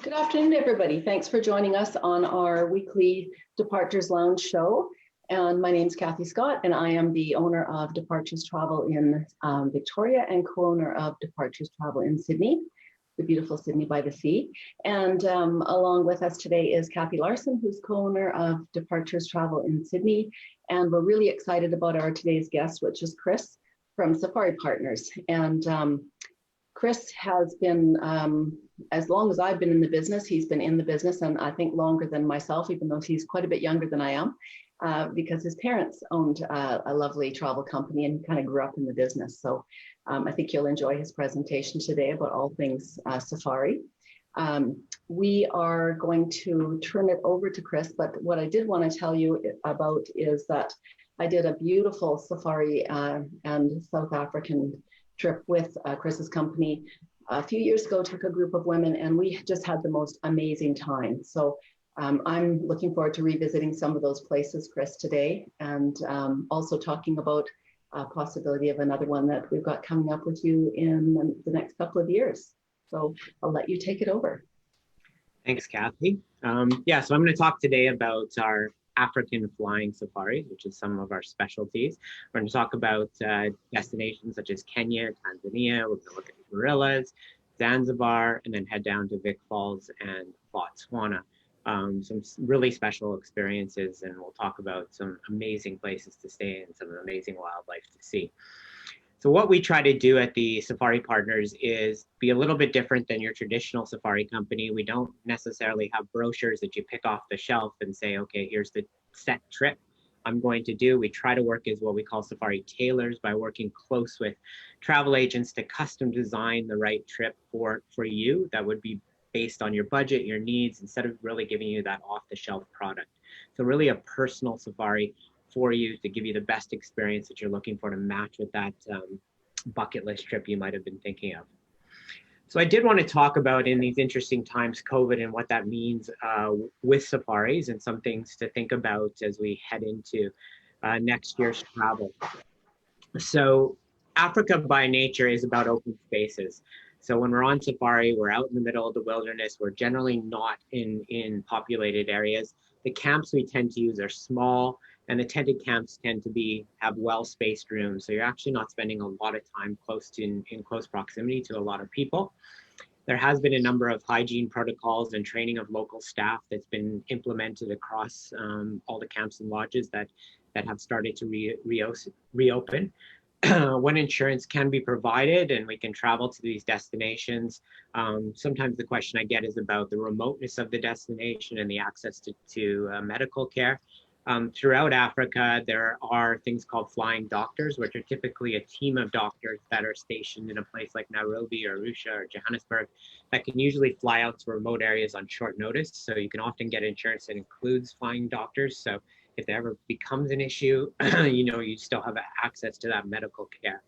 Good afternoon, everybody. Thanks for joining us on our weekly Departures Lounge show. And my name is Kathy Scott, and I am the owner of Departures Travel in Victoria and co-owner of Departures Travel in Sydney, the beautiful Sydney by the Sea. And along with us today is Kathy Larson, who's co-owner of Departures Travel in Sydney. And we're really excited about our today's guest, which is Chris from Safari Partners. And Chris has been, as long as I've been in the business, he's been in the business, and I think longer than myself, even though he's quite a bit younger than I am, because his parents owned a lovely travel company and he kind of grew up in the business. So I think you'll enjoy his presentation today about all things safari. We are going to turn it over to Chris, but what I did want to tell you about is that I did a beautiful safari and South African trip with Chris's company a few years ago. Took a group of women and we just had the most amazing time. So I'm looking forward to revisiting some of those places, Chris, today, and also talking about a possibility of another one that we've got coming up with you in the next couple of years. So I'll let you take it over. Thanks, Kathy. So I'm going to talk today about our African flying safaris, which is some of our specialties. We're going to talk about destinations such as Kenya, Tanzania. We're going to look at gorillas, Zanzibar, and then head down to Vic Falls and Botswana. Some really special experiences, and we'll talk about some amazing places to stay and some amazing wildlife to see. So what we try to do at the Safari Partners is be a little bit different than your traditional safari company. We don't necessarily have brochures that you pick off the shelf and say, okay, here's the set trip I'm going to do. We try to work as what we call safari tailors by working close with travel agents to custom design the right trip for you that would be based on your budget, your needs, instead of really giving you that off-the-shelf product. So really a personal safari for you to give you the best experience that you're looking for to match with that bucket list trip you might have been thinking of. So I did want to talk about, in these interesting times, COVID and what that means with safaris and some things to think about as we head into next year's travel. So Africa by nature is about open spaces. So when we're on safari, we're out in the middle of the wilderness. We're generally not in populated areas. The camps we tend to use are small, and the tented camps tend to have well-spaced rooms. So you're actually not spending a lot of time in close proximity to a lot of people. There has been a number of hygiene protocols and training of local staff that's been implemented across all the camps and lodges that have started to reopen. When insurance can be provided and we can travel to these destinations, sometimes the question I get is about the remoteness of the destination and the access to medical care. Throughout Africa, there are things called flying doctors, which are typically a team of doctors that are stationed in a place like Nairobi or Arusha or Johannesburg that can usually fly out to remote areas on short notice. So you can often get insurance that includes flying doctors. So if there ever becomes an issue, you still have access to that medical care.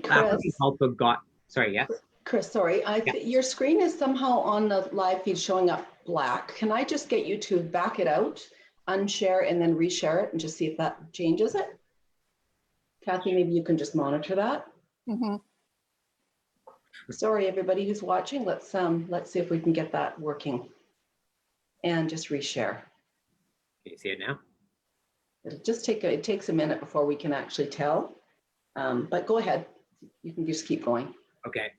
Chris, also got, sorry, yes? Chris, sorry, your screen is somehow on the live feed showing up black. Can I just get you to back it out, unshare, and then reshare it and just see if that changes it? Kathy, maybe you can just monitor that. Mm-hmm. Sorry, everybody who's watching. Let's see if we can get that working. And just reshare. Can you see it now? It takes a minute before we can actually tell, but go ahead. You can just keep going. Okay.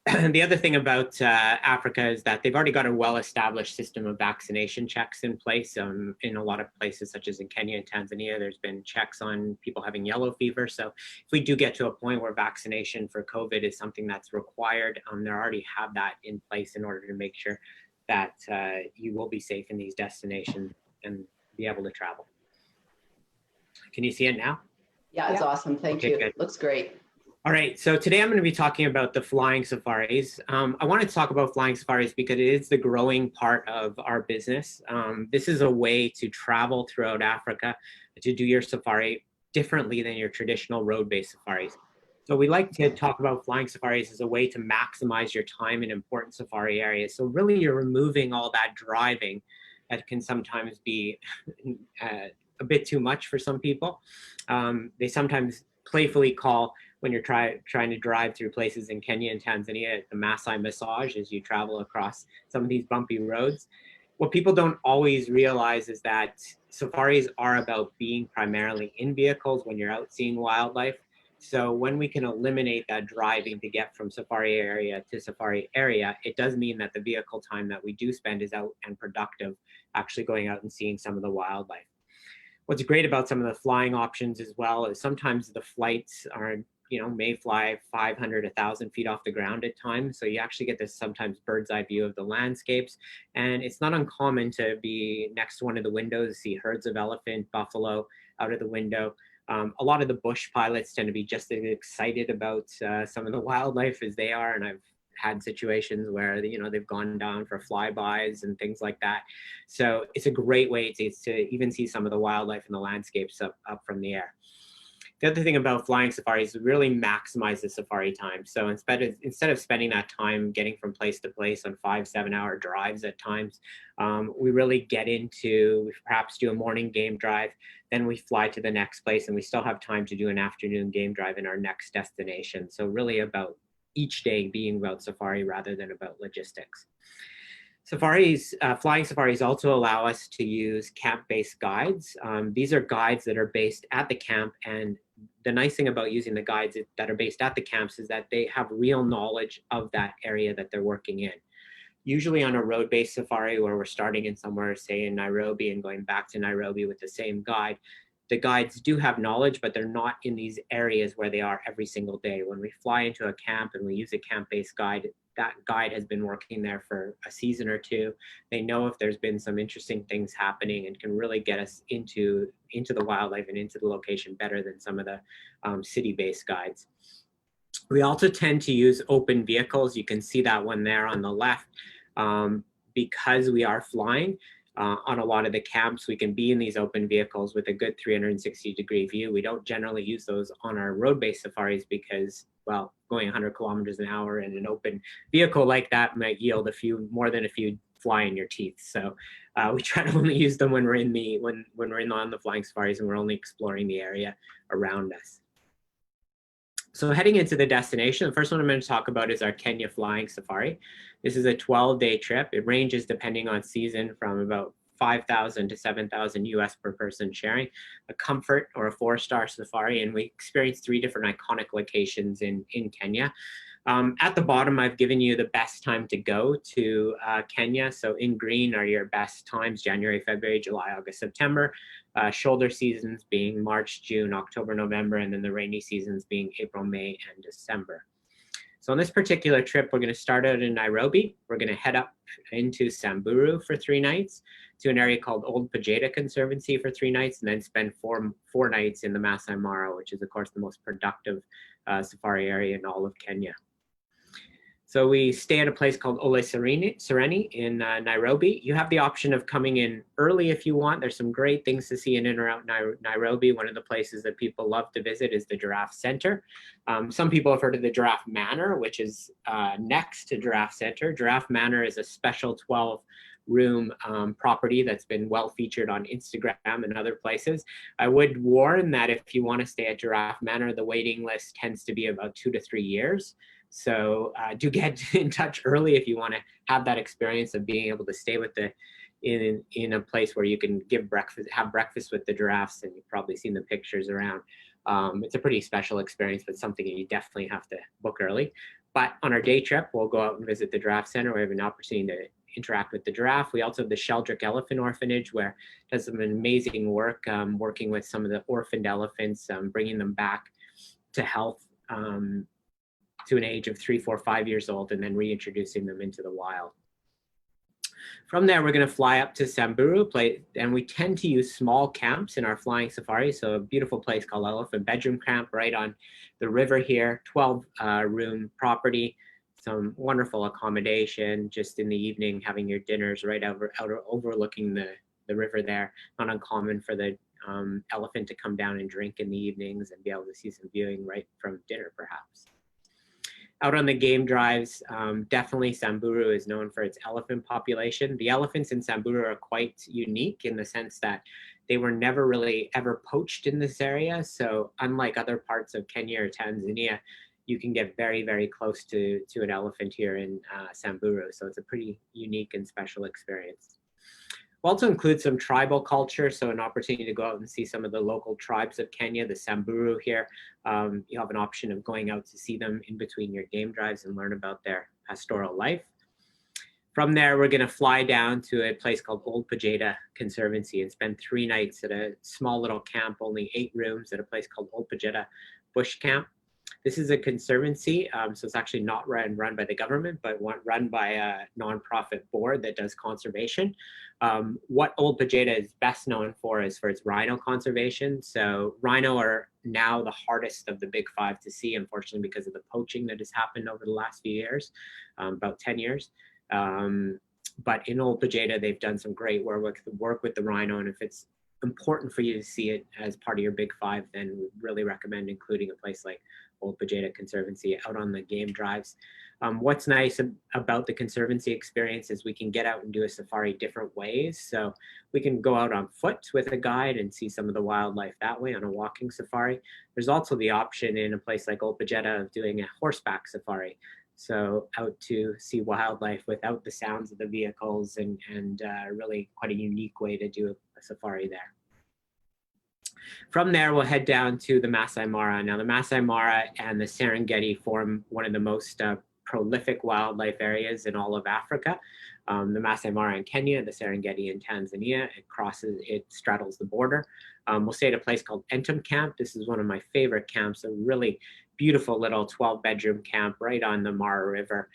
The other thing about Africa is that they've already got a well-established system of vaccination checks in place. In a lot of places, such as in Kenya and Tanzania, there's been checks on people having yellow fever. So if we do get to a point where vaccination for COVID is something that's required, they already have that in place in order to make sure that you will be safe in these destinations and be able to travel. Can you see it now? Yeah, it's awesome. Thank you. Good. Looks great. All right, so today I'm going to be talking about the flying safaris. I wanted to talk about flying safaris because it is the growing part of our business. This is a way to travel throughout Africa to do your safari differently than your traditional road-based safaris. So we like to talk about flying safaris as a way to maximize your time in important safari areas. So really you're removing all that driving that can sometimes be a bit too much for some people. They sometimes playfully call when you're trying to drive through places in Kenya and Tanzania, the Maasai massage, as you travel across some of these bumpy roads. What people don't always realize is that safaris are about being primarily in vehicles when you're out seeing wildlife. So when we can eliminate that driving to get from safari area to safari area, it does mean that the vehicle time that we do spend is out and productive, actually going out and seeing some of the wildlife. What's great about some of the flying options as well is sometimes the flights are, may fly 500, 1,000 feet off the ground at times. So you actually get this sometimes bird's eye view of the landscapes. And it's not uncommon to be next to one of the windows, see herds of elephant, buffalo out of the window. A lot of the bush pilots tend to be just as excited about some of the wildlife as they are. And I've had situations where they've gone down for flybys and things like that. So it's a great way to even see some of the wildlife and the landscapes up from the air. The other thing about flying safaris is really maximize the safari time. So instead of spending that time getting from place to place on 5-7 hour drives at times, we really we perhaps do a morning game drive, then we fly to the next place, and we still have time to do an afternoon game drive in our next destination. So really about each day being about safari rather than about logistics. Flying safaris also allow us to use camp-based guides. These are guides that are based at the camp, and the nice thing about using the guides that are based at the camps is that they have real knowledge of that area that they're working in. Usually on a road-based safari where we're starting in somewhere, say in Nairobi, and going back to Nairobi with the same guide, the guides do have knowledge, but they're not in these areas where they are every single day. When we fly into a camp and we use a camp-based guide, that guide has been working there for a season or two. They know if there's been some interesting things happening and can really get us into the wildlife and into the location better than some of the city-based guides. We also tend to use open vehicles. You can see that one there on the left. Because we are flying, on a lot of the camps, we can be in these open vehicles with a good 360-degree view. We don't generally use those on our road-based safaris because, well, going 100 kilometers an hour in an open vehicle like that might yield more than a few fly in your teeth. So we try to only use them when we're on the flying safaris and we're only exploring the area around us. So heading into the destination, the first one I'm going to talk about is our Kenya flying safari. This is a 12-day trip. It ranges, depending on season, from about 5,000 to 7,000 US per person sharing, a comfort or a 4-star safari. And we experienced 3 different iconic locations in Kenya. At the bottom, I've given you the best time to go to Kenya. So in green are your best times: January, February, July, August, September. Shoulder seasons being March, June, October, November, and then the rainy seasons being April, May, and December. So on this particular trip, we're going to start out in Nairobi. We're going to head up into Samburu for 3 nights, to an area called Old Pajeda Conservancy for 3 nights, and then spend four nights in the Masai Mara, which is, of course, the most productive safari area in all of Kenya. So we stay at a place called Ole Sereni in Nairobi. You have the option of coming in early if you want. There's some great things to see in and around Nairobi. One of the places that people love to visit is the Giraffe Center. Some people have heard of the Giraffe Manor, which is next to Giraffe Center. Giraffe Manor is a special 12-room property that's been well featured on Instagram and other places. I would warn that if you want to stay at Giraffe Manor, the waiting list tends to be about 2 to 3 years. So do get in touch early if you want to have that experience of being able to stay with in a place where you can have breakfast with the giraffes, and you've probably seen the pictures around. It's a pretty special experience, but something that you definitely have to book early. But on our day trip, we'll go out and visit the Giraffe Center. We have an opportunity to interact with the giraffe. We also have the Sheldrick Elephant Orphanage, where it does some amazing work working with some of the orphaned elephants, bringing them back to health to an age of 3, 4, 5 years old, and then reintroducing them into the wild. From there, we're going to fly up to Samburu, and we tend to use small camps in our flying safari. So a beautiful place called Elephant Bedroom Camp right on the river here, 12-room property, some wonderful accommodation, just in the evening, having your dinners right overlooking the river there. Not uncommon for the elephant to come down and drink in the evenings and be able to see some viewing right from dinner, perhaps. Out on the game drives, definitely Samburu is known for its elephant population. The elephants in Samburu are quite unique in the sense that They were never really ever poached in this area. So unlike other parts of Kenya or Tanzania, you can get very, very close to an elephant here in Samburu. So it's a pretty unique and special experience. We'll also include some tribal culture, so an opportunity to go out and see some of the local tribes of Kenya, the Samburu here. You have an option of going out to see them in between your game drives and learn about their pastoral life. From there, we're going to fly down to a place called Old Pajeda Conservancy and spend 3 nights at a small little camp, only 8 rooms, at a place called Old Pajeda Bush Camp. This is a conservancy, so it's actually not run by the government, but run by a nonprofit board that does conservation. What Old Pajeda is best known for is for its rhino conservation. So rhino are now the hardest of the big 5 to see, unfortunately, because of the poaching that has happened over the last few years, about 10 years. But in Old Pajeda, they've done some great work with the rhino, and if it's important for you to see it as part of your big 5, then we really recommend including a place like Old Pajeda Conservancy out on the game drives. What's nice about the Conservancy experience is we can get out and do a safari different ways. So we can go out on foot with a guide and see some of the wildlife that way on a walking safari. There's also the option in a place like Old Pajeda of doing a horseback safari. So out to see wildlife without the sounds of the vehicles, and really quite a unique way to do a safari there. From there, we'll head down to the Masai Mara. Now, the Masai Mara and the Serengeti form one of the most prolific wildlife areas in all of Africa. The Masai Mara in Kenya, the Serengeti in Tanzania. It straddles the border. We'll stay at a place called Entum Camp. This is one of my favorite camps, a really beautiful little 12-bedroom camp right on the Mara River,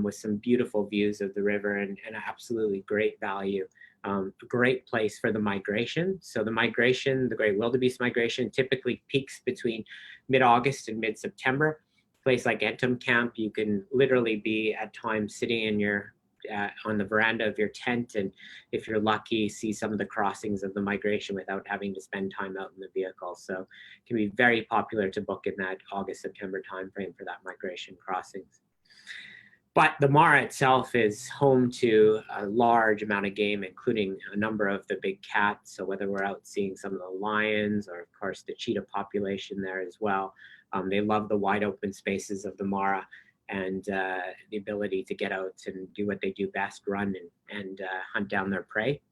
with some beautiful views of the river and absolutely great value. A great place for the migration. So the migration, the great wildebeest migration, typically peaks between mid-August and mid-September. A place like Entum Camp, you can literally be at times sitting in your on the veranda of your tent, and if you're lucky, see some of the crossings of the migration without having to spend time out in the vehicle. So it can be very popular to book in that August-September timeframe for that migration crossings. But the Mara itself is home to a large amount of game, including a number of the big cats. So whether we're out seeing some of the lions, or of course the cheetah population there as well, they love the wide open spaces of the Mara and the ability to get out and do what they do best, run and hunt down their prey.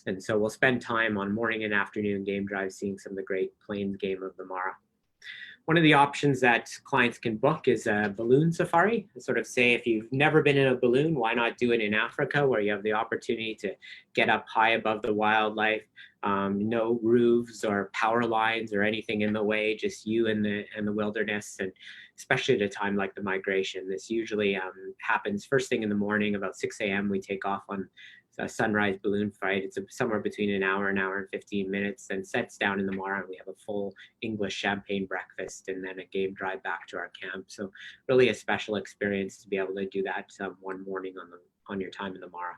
And so we'll spend time on morning and afternoon game drives seeing some of the great plains game of the Mara. One of the options that clients can book is a balloon safari. I sort of say, if you've never been in a balloon, why not do it in Africa, where you have the opportunity to get up high above the wildlife, no roofs or power lines or anything in the way, just you and the wilderness, and especially at a time like the migration. This usually happens first thing in the morning, about 6 a.m. We take off on a sunrise balloon flight. It's somewhere between an hour and 15 minutes, then sets down in the Mara. We have a full English champagne breakfast and then a game drive back to our camp. So really a special experience to be able to do that one morning on your time in the Mara.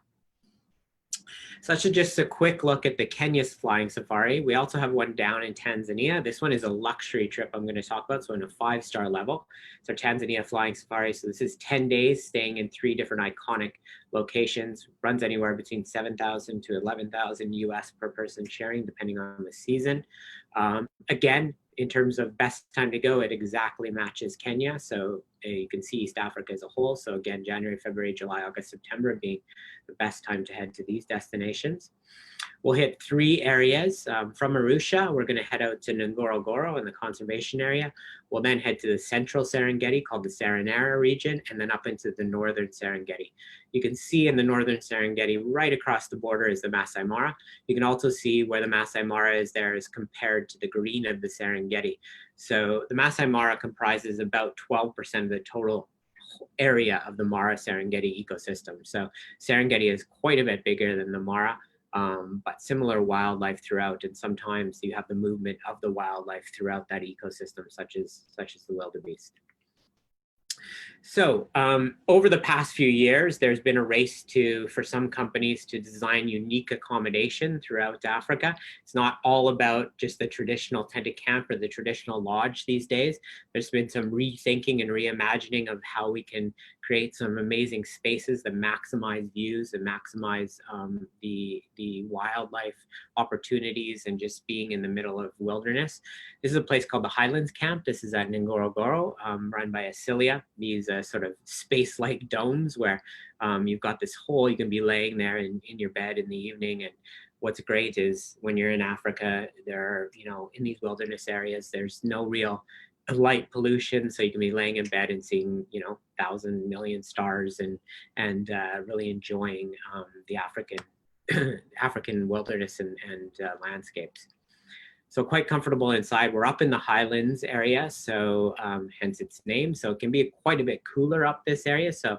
So that's just a quick look at the Kenya's flying safari. We also have one down in Tanzania. This one is a luxury trip I'm going to talk about, so in a 5-star level. So Tanzania flying safari. So this is 10 days staying in 3 different iconic locations. Runs anywhere between $7,000 to $11,000 US per person sharing, depending on the season. Again, in terms of best time to go, it exactly matches Kenya. So you can see East Africa as a whole. So again, January, February, July, August, September being the best time to head to these destinations. We'll hit 3 areas. From Arusha, we're going to head out to Ngorongoro in the conservation area. We'll then head to the central Serengeti, called the Serenera region, and then up into the northern Serengeti. You can see in the northern Serengeti, right across the border, is the Masai Mara. You can also see where the Masai Mara is there is compared to the green of the Serengeti. So the Masai Mara comprises about 12% of the total area of the Mara Serengeti ecosystem. So Serengeti is quite a bit bigger than the Mara. But similar wildlife throughout, and sometimes you have the movement of the wildlife throughout that ecosystem, such as the wildebeest. So over the past few years, there's been a race for some companies to design unique accommodation throughout Africa. It's not all about just the traditional tented camp or the traditional lodge these days. There's been some rethinking and reimagining of how we can create some amazing spaces that maximize views and maximize the wildlife opportunities and just being in the middle of wilderness. This is a place called the Highlands Camp. This is at Ngorongoro, run by Asilia. These sort of space-like domes where you've got this hole, you can be laying there in your bed in the evening. And what's great is when you're in Africa, there are, in these wilderness areas, there's no real light pollution, so you can be laying in bed and seeing 1,000 million stars and really enjoying the African wilderness and landscapes. So quite comfortable inside. We're up in the Highlands area, so hence its name. So it can be quite a bit cooler up this area. So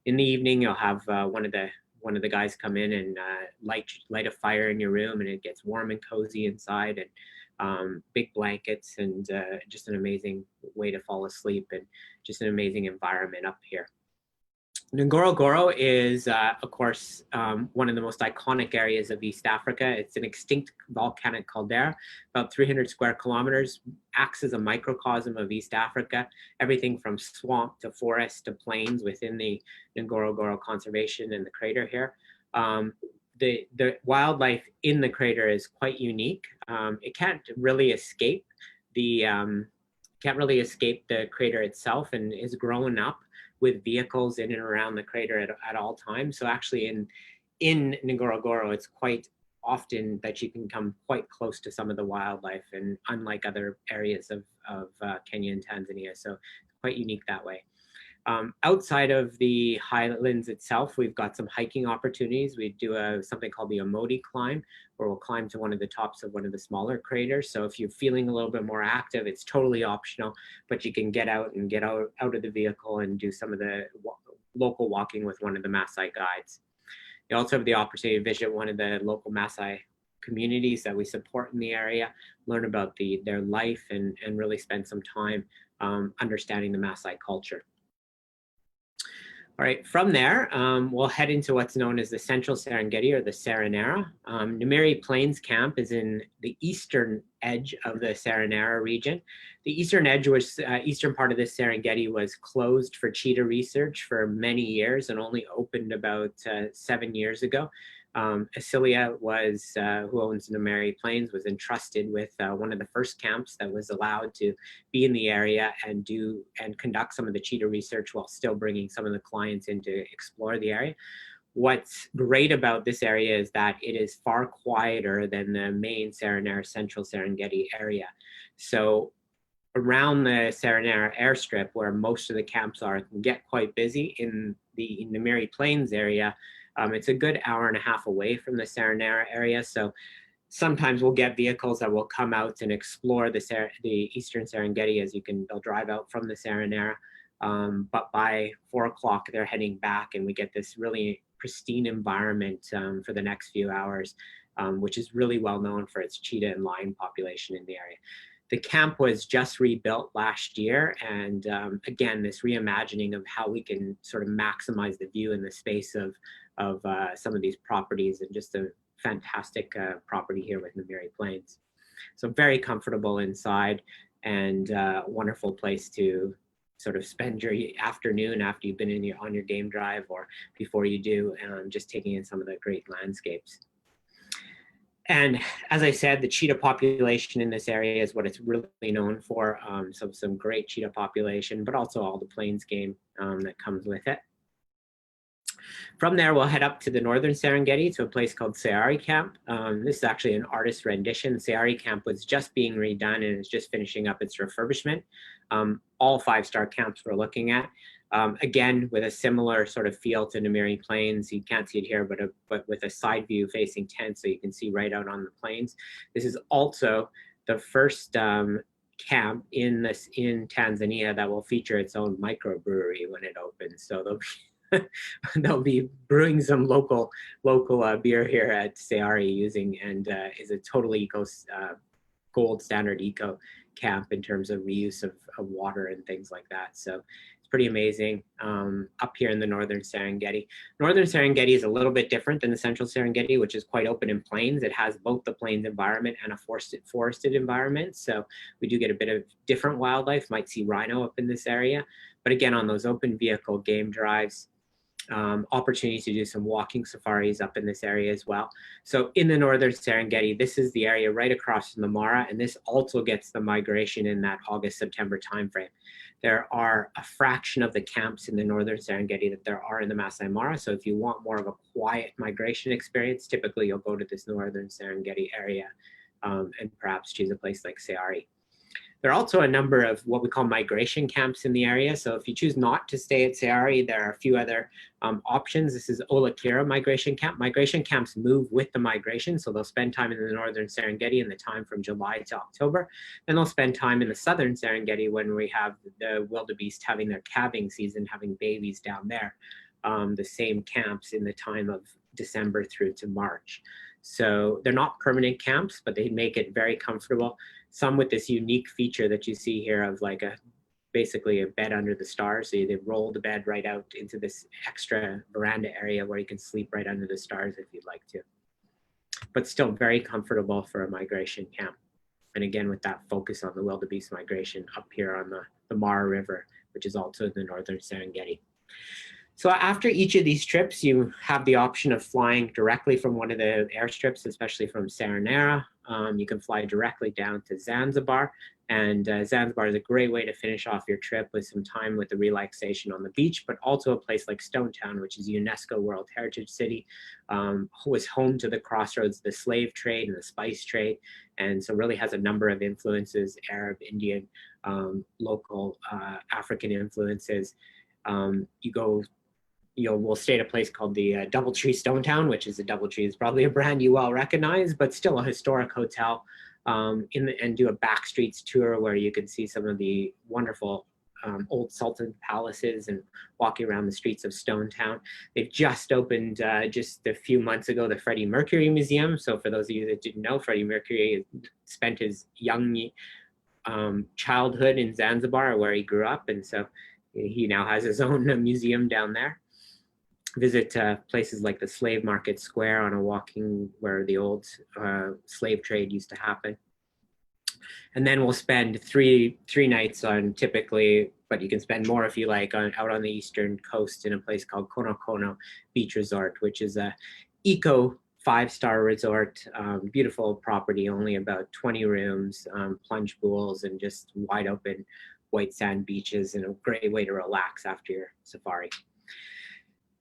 in the evening, you'll have one of the guys come in and light a fire in your room, and it gets warm and cozy inside, and big blankets, and just an amazing way to fall asleep, and just an amazing environment up here. Ngorongoro is, of course, one of the most iconic areas of East Africa. It's an extinct volcanic caldera, about 300 square kilometers, acts as a microcosm of East Africa, everything from swamp to forest to plains within the Ngorongoro Conservation and the crater here. The wildlife in the crater is quite unique. It can't really escape the crater itself, and is grown up with vehicles in and around the crater at all times. So actually in Ngorongoro, it's quite often that you can come quite close to some of the wildlife, and unlike other areas of Kenya and Tanzania. So quite unique that way. Outside of the highlands itself, we've got some hiking opportunities. We do something called the Omodi climb, where we'll climb to one of the tops of one of the smaller craters. So if you're feeling a little bit more active, it's totally optional, but you can get out of the vehicle and do some of the local walking with one of the Maasai guides. You also have the opportunity to visit one of the local Maasai communities that we support in the area, learn about their life, and really spend some time understanding the Maasai culture. All right, from there, we'll head into what's known as the Central Serengeti, or the Serenera. Numiri Plains Camp is in the eastern edge of the Serenera region. The eastern edge eastern part of the Serengeti was closed for cheetah research for many years, and only opened about 7 years ago. Asilia who owns Numiri Plains, was entrusted with one of the first camps that was allowed to be in the area and conduct some of the cheetah research while still bringing some of the clients in to explore the area. What's great about this area is that it is far quieter than the main Serenera Central Serengeti area. So around the Serenera airstrip, where most of the camps are, can get quite busy. In the Numiri Plains area, it's a good hour and a half away from the Serenera area. So sometimes we'll get vehicles that will come out and explore the eastern Serengeti, they'll drive out from the Serenera. But by 4 o'clock, they're heading back, and we get this really pristine environment for the next few hours, which is really well known for its cheetah and lion population in the area. The camp was just rebuilt last year, and again, this reimagining of how we can sort of maximize the view in the space of some of these properties, and just a fantastic property here with Numiri Plains. So very comfortable inside, and wonderful place to sort of spend your afternoon after you've been on your game drive, or before you do, just taking in some of the great landscapes. And as I said, the cheetah population in this area is what it's really known for. So some great cheetah population, but also all the plains game that comes with it. From there, we'll head up to the northern Serengeti to a place called Sayari Camp. This is actually an artist rendition. Sayari Camp was just being redone and is just finishing up its refurbishment. All 5-star camps we're looking at. Again, with a similar sort of feel to Numiri Plains. You can't see it here, but with a side view facing tent, so you can see right out on the plains. This is also the first camp in Tanzania that will feature its own microbrewery when it opens. So they'll be brewing some local beer here at Sayari, and is a totally gold standard eco camp in terms of reuse of water and things like that. So it's pretty amazing up here in the northern Serengeti. Northern Serengeti is a little bit different than the central Serengeti, which is quite open in plains. It has both the plains environment and a forested environment. So we do get a bit of different wildlife. Might see rhino up in this area. But again, on those open vehicle game drives, opportunities to do some walking safaris up in this area as well. So in the northern Serengeti, this is the area right across from the Mara, and this also gets the migration in that August-September timeframe. There are a fraction of the camps in the northern Serengeti that there are in the Masai Mara. So if you want more of a quiet migration experience, typically you'll go to this northern Serengeti area and perhaps choose a place like Sayari. There are also a number of what we call migration camps in the area. So if you choose not to stay at Sayari, there are a few other options. This is Olakira Migration Camp. Migration camps move with the migration. So they'll spend time in the northern Serengeti in the time from July to October. Then they'll spend time in the southern Serengeti when we have the wildebeest having their calving season, having babies down there. The same camps in the time of December through to March. So they're not permanent camps, but they make it very comfortable. Some with this unique feature that you see here of like basically a bed under the stars. So they roll the bed right out into this extra veranda area where you can sleep right under the stars if you'd like to. But still very comfortable for a migration camp. And again, with that focus on the wildebeest migration up here on the Mara River, which is also in the northern Serengeti. So after each of these trips, you have the option of flying directly from one of the airstrips, especially from Serenera. You can fly directly down to Zanzibar. And Zanzibar is a great way to finish off your trip with some time with the relaxation on the beach, but also a place like Stone Town, which is a UNESCO World Heritage City, was home to the crossroads, the slave trade and the spice trade. And so really has a number of influences, Arab, Indian, local African influences. We'll stay at a place called the Doubletree Stone Town, which is a Doubletree is probably a brand you well recognize, but still a historic hotel. And do a back streets tour where you can see some of the wonderful old Sultan palaces and walking around the streets of Stone Town. They've just opened just a few months ago the Freddie Mercury Museum. So for those of you that didn't know, Freddie Mercury spent his young childhood in Zanzibar where he grew up, and so he now has his own museum down there. Visit places like the Slave Market Square on a walking where the old slave trade used to happen. And then we'll spend three nights on typically, but you can spend more if you like, out on the eastern coast in a place called Kono Kono Beach Resort, which is a eco 5-star resort, beautiful property, only about 20 rooms, plunge pools, and just wide open white sand beaches, and a great way to relax after your safari.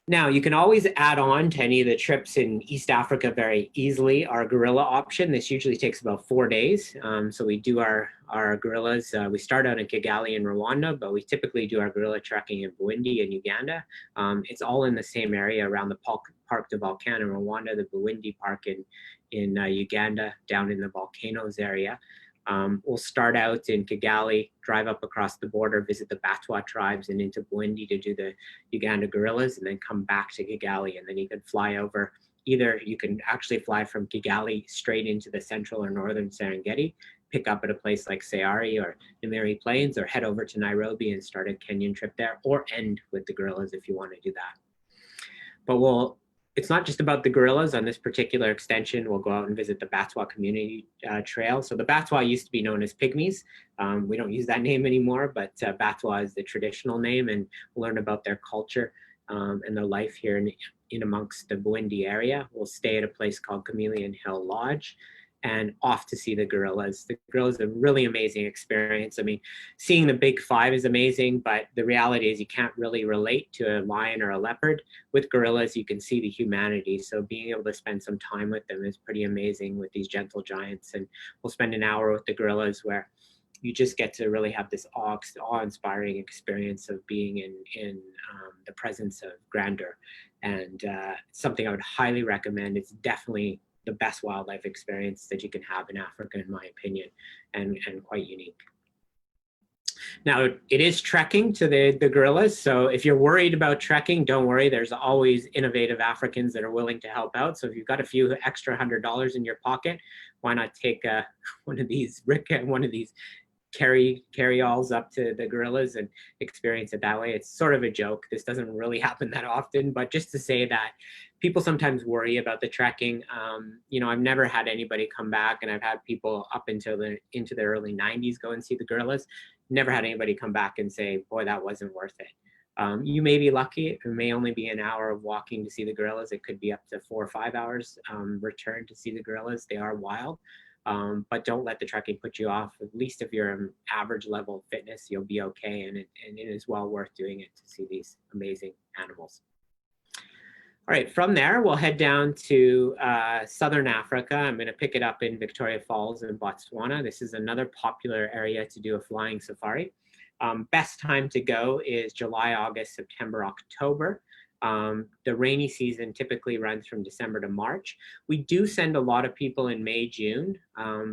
Now, you can always add on to any of the trips in East Africa very easily our gorilla option. This usually takes about 4 days. So we do our gorillas. We start out in Kigali in Rwanda, but we typically do our gorilla trekking in Burundi and Uganda. It's all in the same area around the Parc de Volcan in Rwanda, the Burundi Park in Uganda, down in the volcanoes area. We'll start out in Kigali, drive up across the border, visit the Batwa tribes and into Burundi to do the Uganda gorillas, and then come back to Kigali. And then you can fly over. Either you can actually fly from Kigali straight into the central or northern Serengeti, pick up at a place like Sayari or Nyamiri Plains, or head over to Nairobi and start a Kenyan trip there, or end with the gorillas if you want to do that. But it's not just about the gorillas. On this particular extension, we'll go out and visit the Batwa Community Trail. So the Batwa used to be known as Pygmies. We don't use that name anymore, but Batwa is the traditional name, and we'll learn about their culture and their life here in amongst the Burundi area. We'll stay at a place called Chameleon Hill Lodge and off to see the gorillas. The gorillas are a really amazing experience. I mean, seeing the big five is amazing, but the reality is you can't really relate to a lion or a leopard. With gorillas, you can see the humanity. So being able to spend some time with them is pretty amazing with these gentle giants. And we'll spend an hour with the gorillas where you just get to really have this awe-inspiring experience of being in the presence of grandeur. And something I would highly recommend. It's definitely the best wildlife experience that you can have in Africa, in my opinion, and quite unique. Now, it is trekking to the gorillas, so if you're worried about trekking, don't worry. There's always innovative Africans that are willing to help out. So if you've got a few extra $100 in your pocket, why not take one of these carry-alls up to the gorillas and experience it that way. It's sort of a joke. This doesn't really happen that often, but just to say that people sometimes worry about the trekking. You know, I've never had anybody come back, and I've had people up into the early 90s go and see the gorillas. Never had anybody come back and say, boy, that wasn't worth it. You may be lucky. It may only be an hour of walking to see the gorillas. It could be up to 4 or 5 hours return to see the gorillas. They are wild. But don't let the trekking put you off. At least if you're an average level of fitness, you'll be okay. And it is well worth doing it to see these amazing animals. All right, from there, we'll head down to Southern Africa. I'm going to pick it up in Victoria Falls in Botswana. This is another popular area to do a flying safari. Best time to go is July, August, September, October. The rainy season typically runs from December to March. We do send a lot of people in May, June,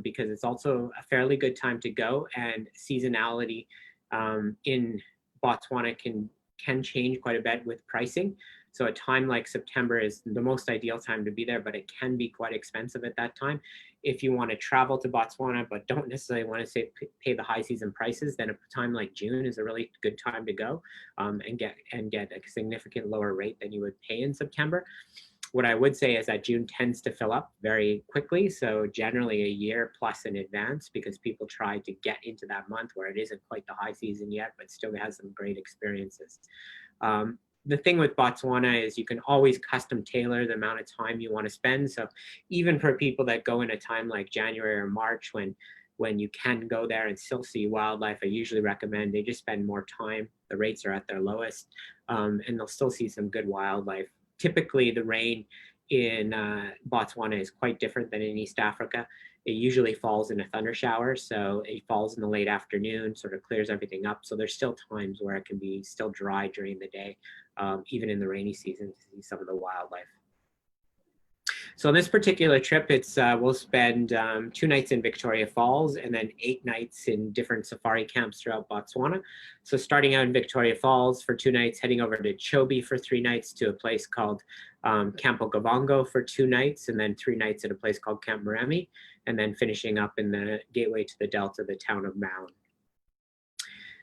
because it's also a fairly good time to go, and seasonality in Botswana can change quite a bit with pricing. So a time like September is the most ideal time to be there, but it can be quite expensive at that time. If you want to travel to Botswana, but don't necessarily want to pay the high season prices, then a time like June is a really good time to go and get a significant lower rate than you would pay in September. What I would say is that June tends to fill up very quickly. So generally a year plus in advance, because people try to get into that month where it isn't quite the high season yet, but still has some great experiences. The thing with Botswana is you can always custom tailor the amount of time you want to spend. So even for people that go in a time like January or March when you can go there and still see wildlife, I usually recommend they just spend more time. The rates are at their lowest, and they'll still see some good wildlife. Typically, the rain in Botswana is quite different than in East Africa. It usually falls in a thunder shower, so it falls in the late afternoon, sort of clears everything up. So there's still times where it can be still dry during the day, even in the rainy season, to see some of the wildlife. So on this particular trip, we'll spend 2 nights in Victoria Falls and then 8 nights in different safari camps throughout Botswana. So starting out in Victoria Falls for 2 nights, heading over to Chobe for 3 nights, to a place called Camp Okabogo for 2 nights, and then 3 nights at a place called Camp Maremi, and then finishing up in the gateway to the Delta, the town of Mound.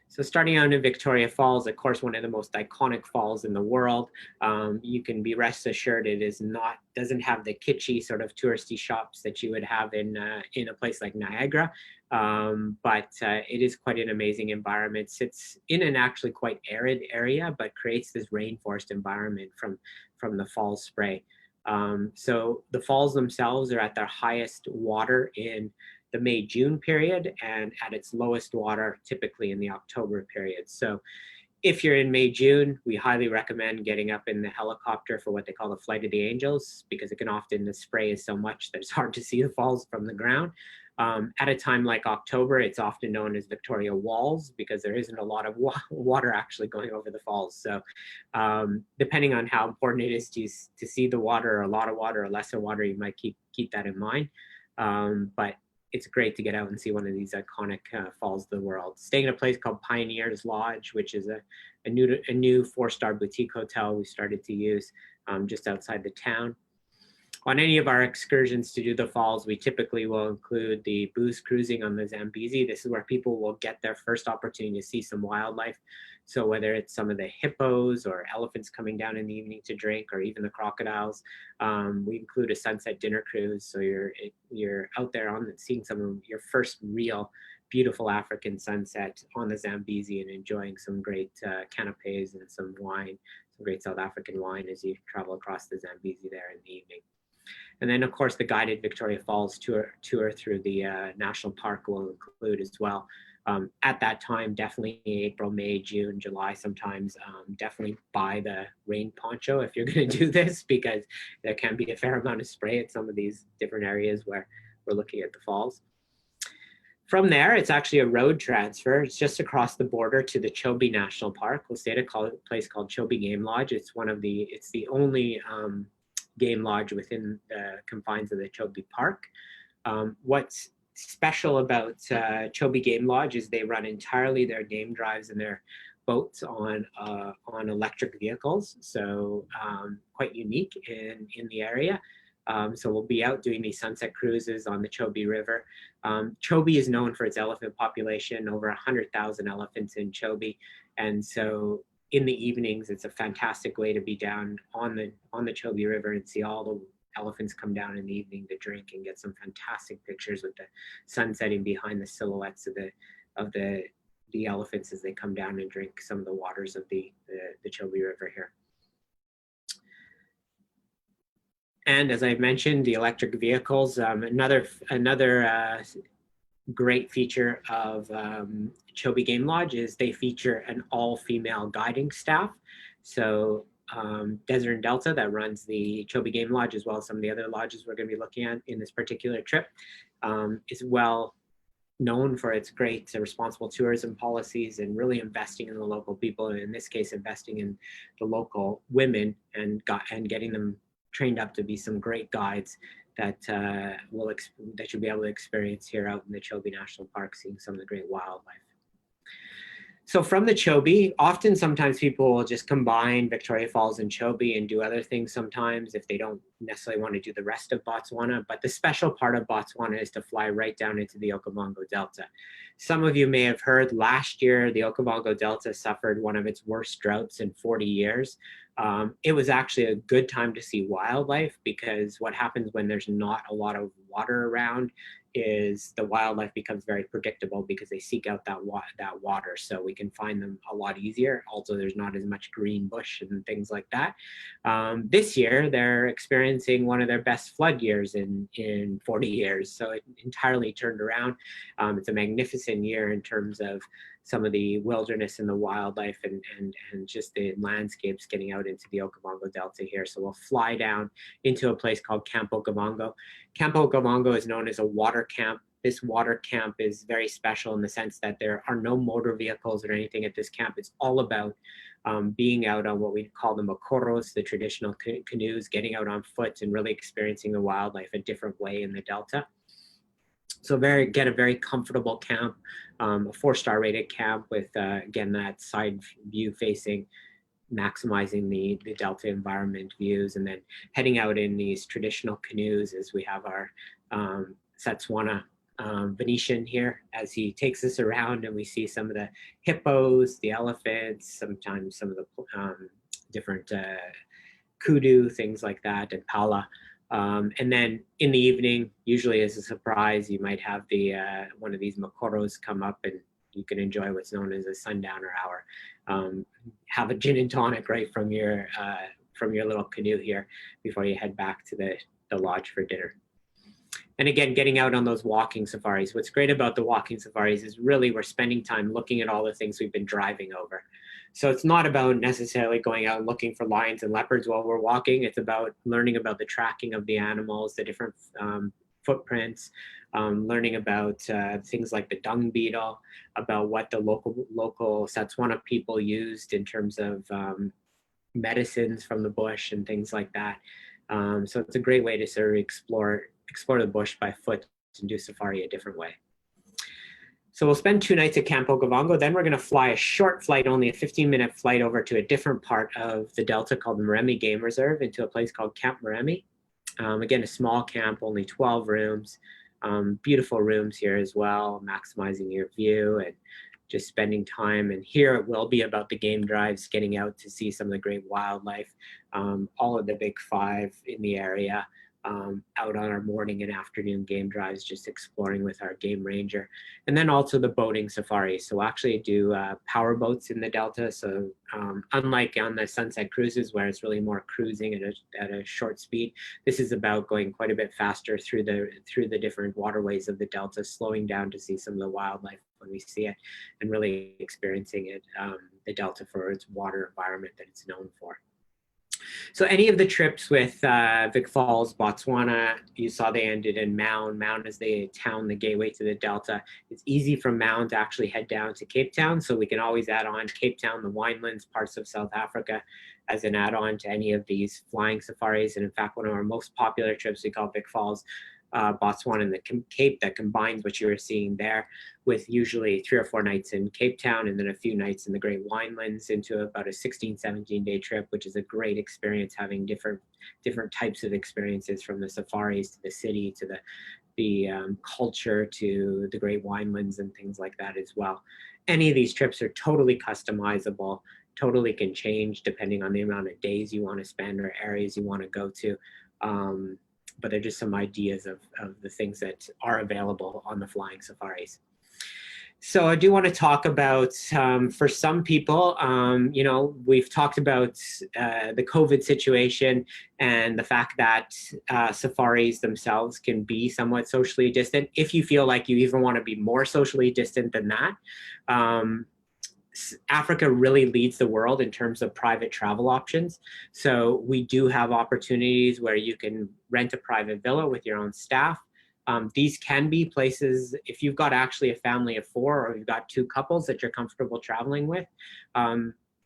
So starting out in Victoria Falls, of course, one of the most iconic falls in the world. You can be rest assured it doesn't have the kitschy sort of touristy shops that you would have in a place like Niagara, but it is quite an amazing environment. It sits in an actually quite arid area, but creates this rainforest environment from the falls spray. So the falls themselves are at their highest water in the May-June period, and at its lowest water typically in the October period. So if you're in May-June, we highly recommend getting up in the helicopter for what they call the Flight of the Angels, because it can often, the spray is so much that it's hard to see the falls from the ground. At a time like October, it's often known as Victoria Walls, because there isn't a lot of water actually going over the falls. So depending on how important it is to see the water, or a lot of water or lesser water, you might keep that in mind. But it's great to get out and see one of these iconic falls of the world. Staying in a place called Pioneers Lodge, which is a new 4-star boutique hotel we started to use just outside the town. On any of our excursions to do the falls, we typically will include the booze cruising on the Zambezi. This is where people will get their first opportunity to see some wildlife. So whether it's some of the hippos or elephants coming down in the evening to drink, or even the crocodiles, we include a sunset dinner cruise. So you're out there seeing some of your first real beautiful African sunset on the Zambezi, and enjoying some great canapes and some wine, some great South African wine as you travel across the Zambezi there in the evening. And then, of course, the guided Victoria Falls tour through the national park will include as well. At that time, definitely April, May, June, July sometimes, definitely buy the rain poncho if you're going to do this, because there can be a fair amount of spray at some of these different areas where we're looking at the falls. From there, it's actually a road transfer. It's just across the border to the Chobe National Park. We'll stay at a place called Chobe Game Lodge. It's the only game lodge within the confines of the Chobe Park. What's special about Chobe Game Lodge is they run entirely their game drives and their boats on electric vehicles, so quite unique in the area. So we'll be out doing these sunset cruises on the Chobe River. Chobe is known for its elephant population, over 100,000 elephants in Chobe, and so in the evenings, it's a fantastic way to be down on the Chobe River and see all the elephants come down in the evening to drink and get some fantastic pictures with the sun setting behind the silhouettes of the elephants as they come down and drink some of the waters of the Chobe River here. And as I mentioned, the electric vehicles, another great feature of Chobe Game Lodge is they feature an all-female guiding staff. So Desert and Delta, that runs the Chobe Game Lodge, as well as some of the other lodges we're going to be looking at in this particular trip, is well known for its great responsible tourism policies and really investing in the local people, and in this case, investing in the local women and getting them trained up to be some great guides that you'll be able to experience here out in the Chobe National Park, seeing some of the great wildlife. So from the Chobe, sometimes people will just combine Victoria Falls and Chobe and do other things sometimes if they don't necessarily want to do the rest of Botswana. But the special part of Botswana is to fly right down into the Okabogo Delta. Some of you may have heard last year, the Okabogo Delta suffered one of its worst droughts in 40 years. It was actually a good time to see wildlife, because what happens when there's not a lot of water around is the wildlife becomes very predictable because they seek out that water, so we can find them a lot easier. Also, there's not as much green bush and things like that. This year, they're experiencing one of their best flood years in 40 years, so it entirely turned around. It's a magnificent year in terms of some of the wilderness and the wildlife and just the landscapes getting out into the Okabogo Delta here. So we'll fly down into a place called Camp Okabogo. Camp Okabogo is known as a water camp. This water camp is very special in the sense that there are no motor vehicles or anything at this camp. It's all about being out on what we call the makoros, the traditional canoes, getting out on foot and really experiencing the wildlife a different way in the Delta. So get a very comfortable camp, a 4-star rated camp with, again, that side view facing, maximizing the Delta environment views, and then heading out in these traditional canoes as we have our Botswana Venetian here as he takes us around, and we see some of the hippos, the elephants, sometimes some of the different kudu, things like that, and pala. And then in the evening, usually as a surprise, you might have the one of these makoros come up, and you can enjoy what's known as a sundowner hour. Have a gin and tonic right from your little canoe here before you head back to the lodge for dinner. And again, getting out on those walking safaris. What's great about the walking safaris is really we're spending time looking at all the things we've been driving over. So it's not about necessarily going out and looking for lions and leopards while we're walking. It's about learning about the tracking of the animals, the different footprints, learning about things like the dung beetle, about what the local Botswana people used in terms of medicines from the bush and things like that. So it's a great way to sort of explore the bush by foot and do safari a different way. So we'll spend 2 nights at Camp Okabogo. Then we're going to fly a short flight, only a 15-minute flight over to a different part of the Delta called the Maremi Game Reserve, into a place called Camp Maremi. Again, a small camp, only 12 rooms, beautiful rooms here as well, maximizing your view and just spending time. And here it will be about the game drives, getting out to see some of the great wildlife, all of the big 5 in the area, out on our morning and afternoon game drives, just exploring with our game ranger. And then also the boating safari. So we'll actually do power boats in the Delta. So unlike on the sunset cruises where it's really more cruising at a short speed, this is about going quite a bit faster through the different waterways of the Delta, slowing down to see some of the wildlife when we see it, and really experiencing it, the Delta for its water environment that it's known for. So any of the trips with Vic Falls, Botswana, you saw they ended in Mound. Mound is the town, the gateway to the Delta. It's easy from Mound to actually head down to Cape Town, so we can always add on Cape Town, the winelands, parts of South Africa as an add-on to any of these flying safaris. And in fact, one of our most popular trips we call Vic Falls Botswana and the Cape that combines what you were seeing there with usually 3 or 4 nights in Cape Town and then a few nights in the Great Winelands into about a 16, 17-day trip, which is a great experience, having different types of experiences, from the safaris to the city to the culture to the Great Winelands and things like that as well. Any of these trips are totally customizable, totally can change depending on the amount of days you want to spend or areas you want to go to. But they're just some ideas of the things that are available on the flying safaris. So I do want to talk about, for some people, you know, we've talked about the COVID situation and the fact that safaris themselves can be somewhat socially distant. If you feel like you even want to be more socially distant than that, Africa really leads the world in terms of private travel options. So we do have opportunities where you can rent a private villa with your own staff. These can be places, if you've got actually a family of 4 or you've got 2 couples that you're comfortable traveling with,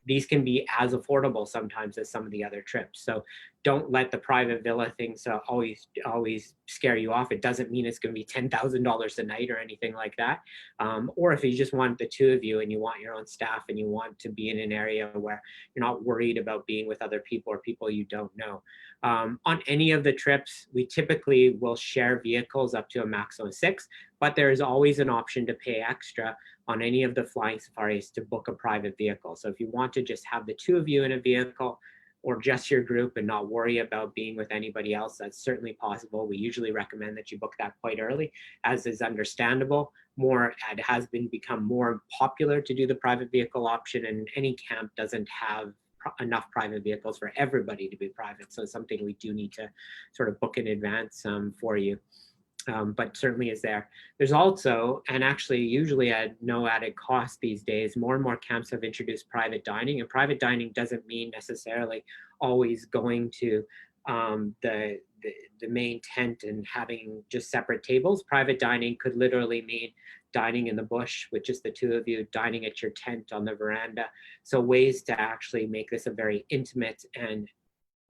these can be as affordable sometimes as some of the other trips. So don't let the private villa things always scare you off. It doesn't mean it's going to be $10,000 a night or anything like that. Or if you just want the 2 of you and you want your own staff and you want to be in an area where you're not worried about being with other people or people you don't know. On any of the trips, we typically will share vehicles up to a maximum of 6, but there is always an option to pay extra on any of the flying safaris to book a private vehicle. So if you want to just have the 2 of you in a vehicle or just your group and not worry about being with anybody else, that's certainly possible. We usually recommend that you book that quite early, as is understandable. It has become more popular to do the private vehicle option, and any camp doesn't have enough private vehicles for everybody to be private. So it's something we do need to sort of book in advance for you. But certainly is there. There's also, and actually usually at no added cost these days, more and more camps have introduced private dining, and private dining doesn't mean necessarily always going to the main tent and having just separate tables. Private dining could literally mean dining in the bush with just the 2 of you, dining at your tent on the veranda. So ways to actually make this a very intimate and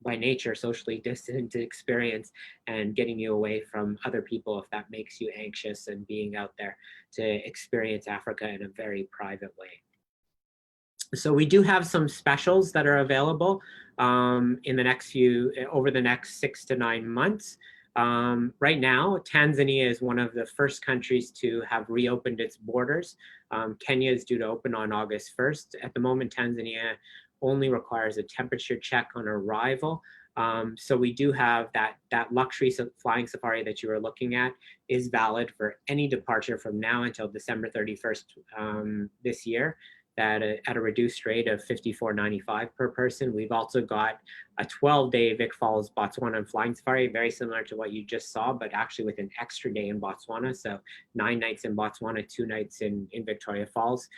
by nature socially distant experience, and getting you away from other people if that makes you anxious, and being out there to experience Africa in a very private way. So we do have some specials that are available in the over the next 6 to 9 months. Right now, Tanzania is one of the first countries to have reopened its borders. Kenya is due to open on August 1st. At the moment, Tanzania only requires a temperature check on arrival. So we do have that luxury flying safari that you were looking at is valid for any departure from now until December 31st this year, that at a reduced rate of $54.95 per person. We've also got a 12-day Vic Falls, Botswana flying safari, very similar to what you just saw, but actually with an extra day in Botswana. So 9 nights in Botswana, 2 nights in Victoria Falls.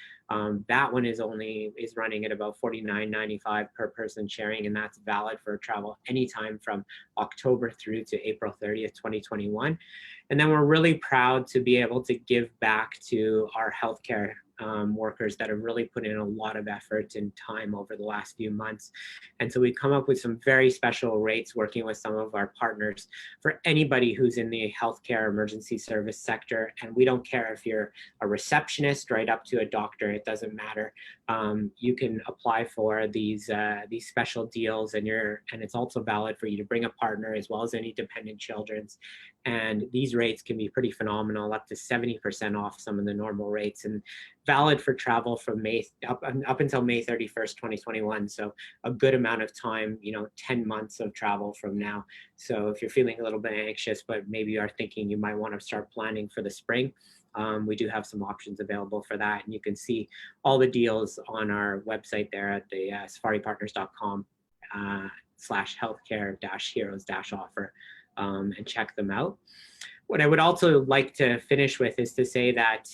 That one is running at about $49.95 per person sharing, and that's valid for travel anytime from October through to April 30th, 2021. And then we're really proud to be able to give back to our healthcare workers that have really put in a lot of effort and time over the last few months. And so we've come up with some very special rates working with some of our partners for anybody who's in the healthcare emergency service sector. And we don't care if you're a receptionist right up to a doctor, it doesn't matter. You can apply for these special deals, and it's also valid for you to bring a partner as well as any dependent children's. And these rates can be pretty phenomenal, up to 70% off some of the normal rates, and valid for travel from up until May 31st, 2021. So a good amount of time, 10 months of travel from now. So if you're feeling a little bit anxious, but maybe you are thinking you might want to start planning for the spring, we do have some options available for that. And you can see all the deals on our website there at the safaripartners.com /healthcare-heroes-offer. And check them out. What I would also like to finish with is to say that,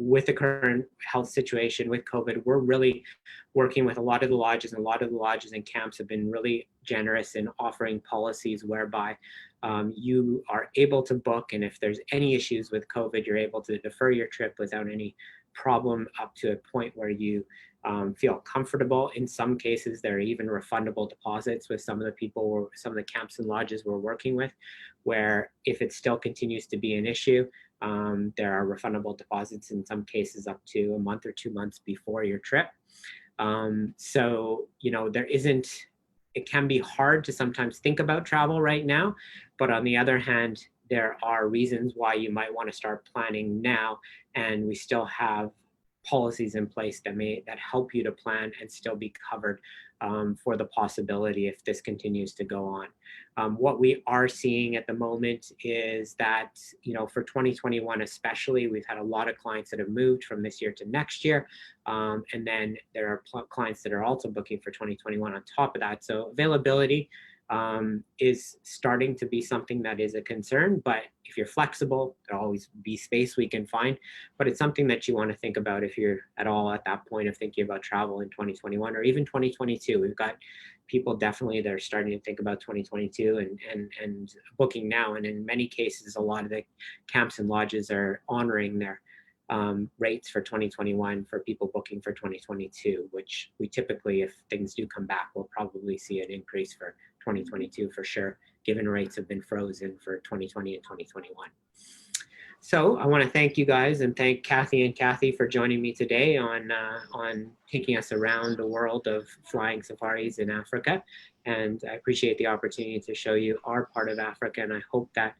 with the current health situation with COVID, we're really working with a lot of the lodges, and a lot of the lodges and camps have been really generous in offering policies whereby you are able to book, and if there's any issues with COVID, you're able to defer your trip without any problem up to a point where you feel comfortable. In some cases, there are even refundable deposits with some of the people, some of the camps and lodges we're working with, where if it still continues to be an issue, there are refundable deposits in some cases up to a month or 2 months before your trip. So, it can be hard to sometimes think about travel right now, but on the other hand, there are reasons why you might want to start planning now, and we still have policies in place that help you to plan and still be covered for the possibility if this continues to go on. What we are seeing at the moment is that, for 2021 especially, we've had a lot of clients that have moved from this year to next year. And then there are clients that are also booking for 2021 on top of that. So availability is starting to be something that is a concern, but if you're flexible, there'll always be space we can find, but it's something that you want to think about if you're at all at that point of thinking about travel in 2021 or even 2022. We've got people definitely that are starting to think about 2022 and booking now. And in many cases, a lot of the camps and lodges are honoring their rates for 2021 for people booking for 2022, which we typically, if things do come back, we'll probably see an increase for 2022 for sure, given rates have been frozen for 2020 and 2021. So I want to thank you guys and thank Kathy and Kathy for joining me today on taking us around the world of flying safaris in Africa. And I appreciate the opportunity to show you our part of Africa, and I hope that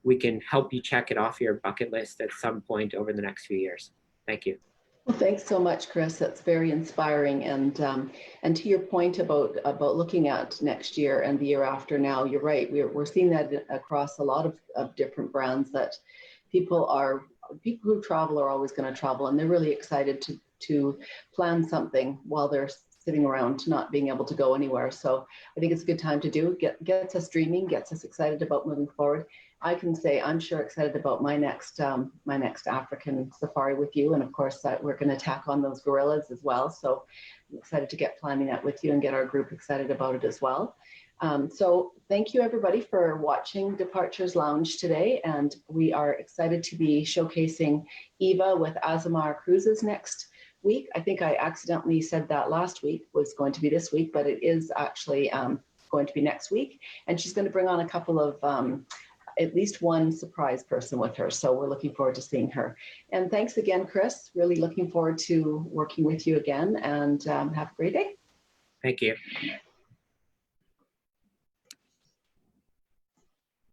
we can help you check it off your bucket list at some point over the next few years. Thank you. Well, thanks so much, Chris. That's very inspiring. And to your point about looking at next year and the year after now, you're right. We're seeing that across a lot of different brands, that people who travel are always going to travel, and they're really excited to plan something while they're sitting around not being able to go anywhere. So I think it's a good time to do. Gets us dreaming, gets us excited about moving forward. I can say I'm sure excited about my next African safari with you, and of course we're going to tack on those gorillas as well. So I'm excited to get planning that with you and get our group excited about it as well. So thank you everybody for watching Departures Lounge today, and we are excited to be showcasing Eva with Azamar Cruises next week. I think I accidentally said that last week was going to be this week, but it is actually going to be next week, and she's going to bring on a couple of at least one surprise person with her. So we're looking forward to seeing her. And thanks again, Chris. Really looking forward to working with you again, and have a great day. Thank you.